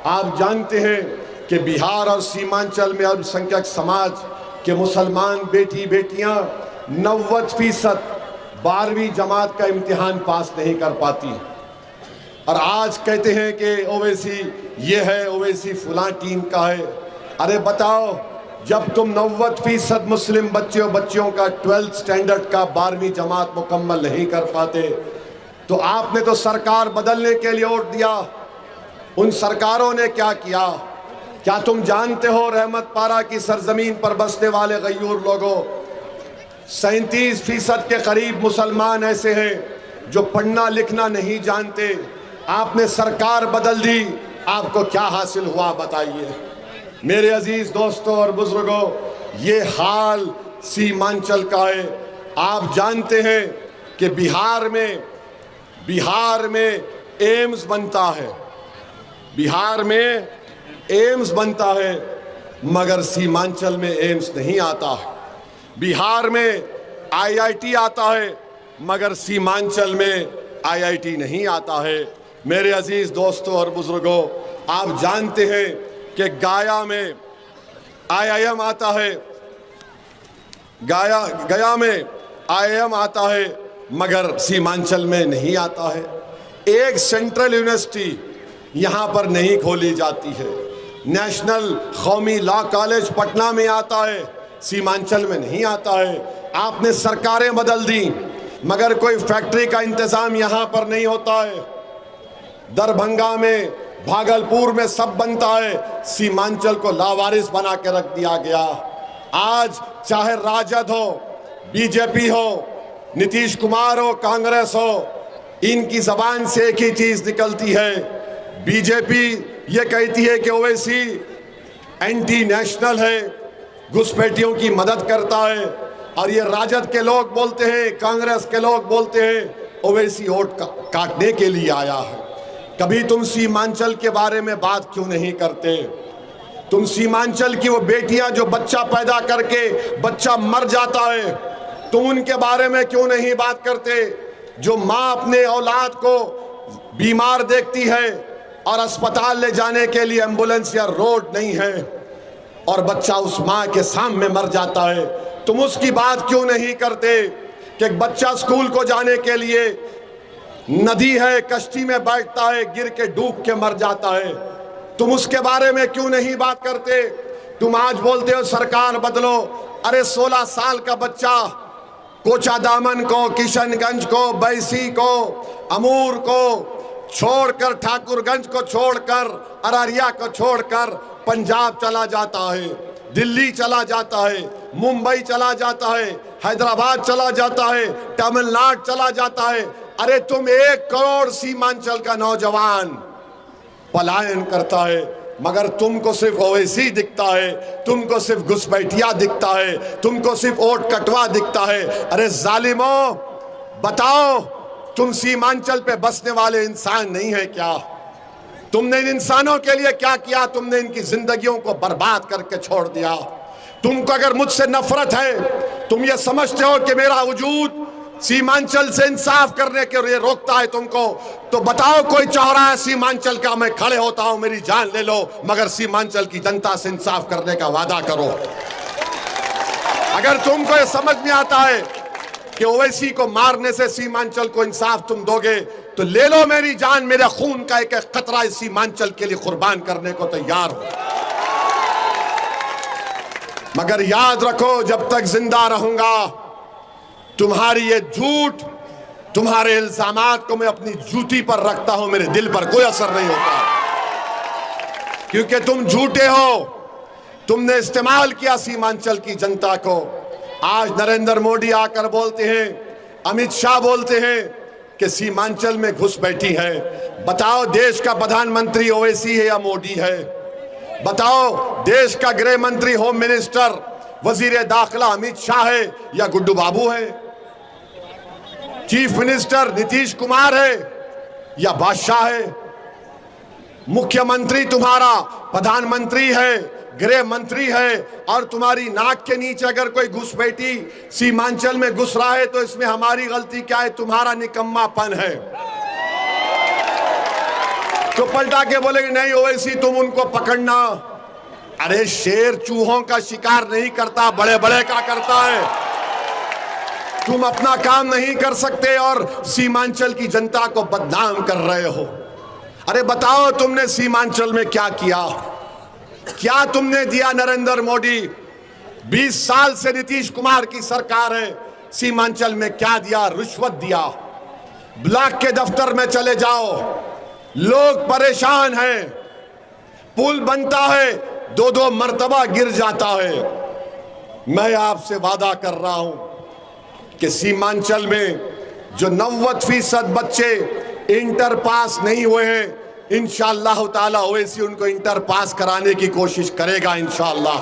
आप जानते हैं कि बिहार और सीमांचल में अल्पसंख्यक समाज के मुसलमान बेटी बेटियां 90% 12वीं जमात का इम्तिहान पास नहीं कर पाती, और आज कहते हैं कि ओवैसी ये है, ओवैसी फलां टीम का है। अरे बताओ, जब तुम 90% मुस्लिम बच्चियों का 12th स्टैंडर्ड का 12वीं जमात मुकम्मल नहीं कर पाते, तो आपने तो सरकार बदलने के लिए वोट दिया। उन सरकारों ने क्या किया? क्या तुम जानते हो रहमत पारा की सरजमीन पर बसने वाले गयूर लोगों, 37% के करीब मुसलमान ऐसे हैं जो पढ़ना लिखना नहीं जानते। आपने सरकार बदल दी, आपको क्या हासिल हुआ बताइए। मेरे अजीज दोस्तों और बुजुर्गों, ये हाल सीमांचल का है। आप जानते हैं कि बिहार में एम्स बनता है, बिहार में एम्स बनता है, मगर सीमांचल में एम्स नहीं आता है। बिहार में IIT आता है, मगर सीमांचल में IIT नहीं आता है। मेरे अजीज दोस्तों और बुजुर्गों, आप जानते हैं कि गया में IIM आता है, गया में IIM आता है, मगर सीमांचल में नहीं आता है। एक सेंट्रल यूनिवर्सिटी यहाँ पर नहीं खोली जाती है। नेशनल कौमी लॉ कॉलेज पटना में आता है, सीमांचल में नहीं आता है। आपने सरकारें बदल दी, मगर कोई फैक्ट्री का इंतजाम यहाँ पर नहीं होता है। दरभंगा में, भागलपुर में सब बनता है, सीमांचल को लावारिस बना के रख दिया गया। आज चाहे राजद हो, बीजेपी हो, नीतीश कुमार हो, कांग्रेस हो, इनकी जबान से एक ही चीज निकलती है। बीजेपी ये कहती है कि ओवैसी एंटी नेशनल है, घुसपैठियों की मदद करता है, और ये राजद के लोग बोलते हैं, कांग्रेस के लोग बोलते हैं ओवैसी वोट काटने के लिए आया है। कभी तुम सीमांचल के बारे में बात क्यों नहीं करते? तुम सीमांचल की वो बेटियां जो बच्चा पैदा करके बच्चा मर जाता है, तुम उनके बारे में क्यों नहीं बात करते? जो माँ अपने औलाद को बीमार देखती है और अस्पताल ले जाने के लिए एम्बुलेंस या रोड नहीं है, और बच्चा उस माँ के सामने मर जाता है, तुम उसकी बात क्यों नहीं करते? कि एक बच्चा स्कूल को जाने के लिए नदी है, कश्ती में बैठता है, गिर के डूब के मर जाता है, तुम उसके बारे में क्यों नहीं बात करते? तुम आज बोलते हो सरकार बदलो। अरे 16 साल का बच्चा कोचादामन को, किशनगंज को, बैसी को, अमूर को छोड़कर, ठाकुरगंज को छोड़कर, अररिया को छोड़कर पंजाब चला जाता है, दिल्ली चला जाता है, मुंबई चला जाता है, हैदराबाद चला जाता है, तमिलनाडु चला जाता है। अरे तुम 1 करोड़ सीमांचल का नौजवान पलायन करता है, मगर तुमको सिर्फ ओवैसी दिखता है, तुमको सिर्फ घुसपैठिया दिखता है, तुमको सिर्फ वोट कटवा दिखता है। अरे जालिमों, बताओ, तुम सीमांचल पे बसने वाले इंसान नहीं है क्या? तुमने इन इंसानों के लिए क्या किया? तुमने इनकी जिंदगियों को बर्बाद करके छोड़ दिया। तुमको अगर मुझसे नफरत है, तुम ये समझते हो कि मेरा वजूद सीमांचल से इंसाफ करने के लिए रोकता है तुमको, तो बताओ कोई चौराहा सीमांचल का, मैं खड़े होता हूं, मेरी जान ले लो, मगर सीमांचल की जनता से इंसाफ करने का वादा करो। अगर तुमको ये समझ में आता है कि ओवैसी को मारने से सीमांचल को इंसाफ तुम दोगे, तो ले लो मेरी जान, मेरे खून का एक खतरा इस सीमांचल के लिए कुर्बान करने को तैयार हो। मगर याद रखो, जब तक जिंदा रहूंगा, तुम्हारी ये झूठ, तुम्हारे इल्जामात को मैं अपनी जूती पर रखता हूं, मेरे दिल पर कोई असर नहीं होता, क्योंकि तुम झूठे हो। तुमने इस्तेमाल किया सीमांचल की जनता को। आज नरेंद्र मोदी आकर बोलते हैं, अमित शाह बोलते हैं कि सीमांचल में घुसपैठी है। बताओ, देश का प्रधानमंत्री ओवैसी है या मोदी है? बताओ, देश का गृह मंत्री, होम मिनिस्टर, वजीर दाखिला अमित शाह है या गुड्डू बाबू है? चीफ मिनिस्टर नीतीश कुमार है या बादशाह है? मुख्यमंत्री तुम्हारा प्रधानमंत्री है, गृह मंत्री है, और तुम्हारी नाक के नीचे अगर कोई घुसपैठी सीमांचल में घुस रहा है, तो इसमें हमारी गलती क्या है? तुम्हारा निकम्मापन है। तो पलटा के बोलेंगे नहीं ओवैसी तुम उनको पकड़ना। अरे शेर चूहों का शिकार नहीं करता, बड़े बड़े का करता है। तुम अपना काम नहीं कर सकते और सीमांचल की जनता को बदनाम कर रहे हो। अरे बताओ तुमने सीमांचल में क्या किया, क्या तुमने दिया? नरेंद्र मोदी 20 साल से नीतीश कुमार की सरकार है, सीमांचल में क्या दिया? रिश्वत दिया। ब्लॉक के दफ्तर में चले जाओ, लोग परेशान हैं, पुल बनता है 2-2 मर्तबा गिर जाता है। मैं आपसे वादा कर रहा हूं कि सीमांचल में जो 90% बच्चे इंटर पास नहीं हुए हैं, इंशाअल्लाह ताला ओवैसी उनको इंटर पास कराने की कोशिश करेगा इंशाअल्लाह।